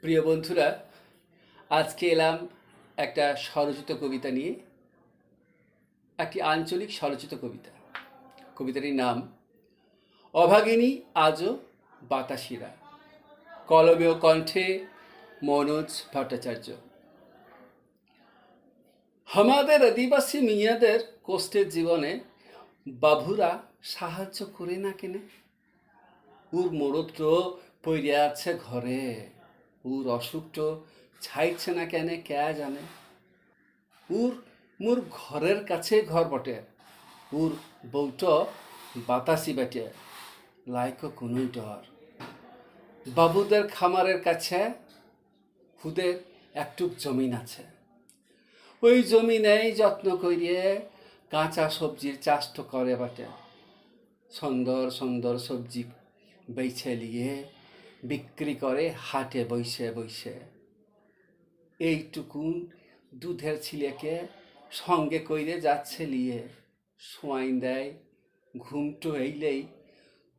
প্রিয় বন্ধুরা, আজকে এলাম একটা স্বরচিত কবিতা নিয়ে। একটি আঞ্চলিক স্বরচিত কবিতা। কবিতাটির নাম অভাগিনী আজও বাতাসিরা। কলমে ও কণ্ঠে মনোজ ভট্টাচার্য। আমাদের আদিবাসী মিয়াদের কষ্টের জীবনে বাবুরা সাহায্য করে না কেনে? ওর মরত্র পইরে আছে ঘরে, ওর অসুখটো ছাইছে না কেনে কে জানে। ওর মোর ঘরের কাছে ঘর বটে, ওর বউটো বাতাসি বেটে, লাইকো কোনোই ডর। বাবুদের খামারের কাছে হুদের একটুক জমিন আছে, ওই জমিনেই যত্ন করিয়ে কাঁচা সবজির চাষটো করে বটে। সুন্দর সুন্দর সবজি বেছে নিয়ে বিক্রি করে হাটে বইসে বইসে। এইটুকুন দুধের ছিলেকে সঙ্গে কইরে যাচ্ছে লিয়ে, সোয়াইন দেয় ঘুমটো এইলেই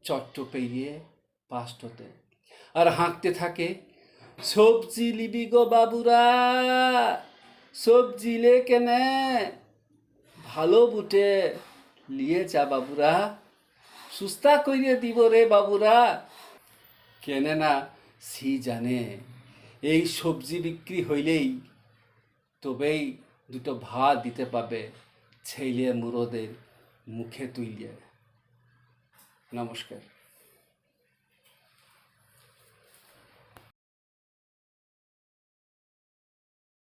চট্ট পেরিয়ে পাষ্টতে, আর হাঁকতে থাকে সবজি লিবি গো বাবুরা, সবজি লে কেনে ভালো বুটে লিয়ে যা বাবুরা, সুস্তা কইরে দিব রে বাবুরা। কেনে না সি জানে, এই সবজি বিক্রি হইলেই তবেই দুটো ভাত দিতে পাবে ছেলে মুরদের মুখে তুইলে। নমস্কার।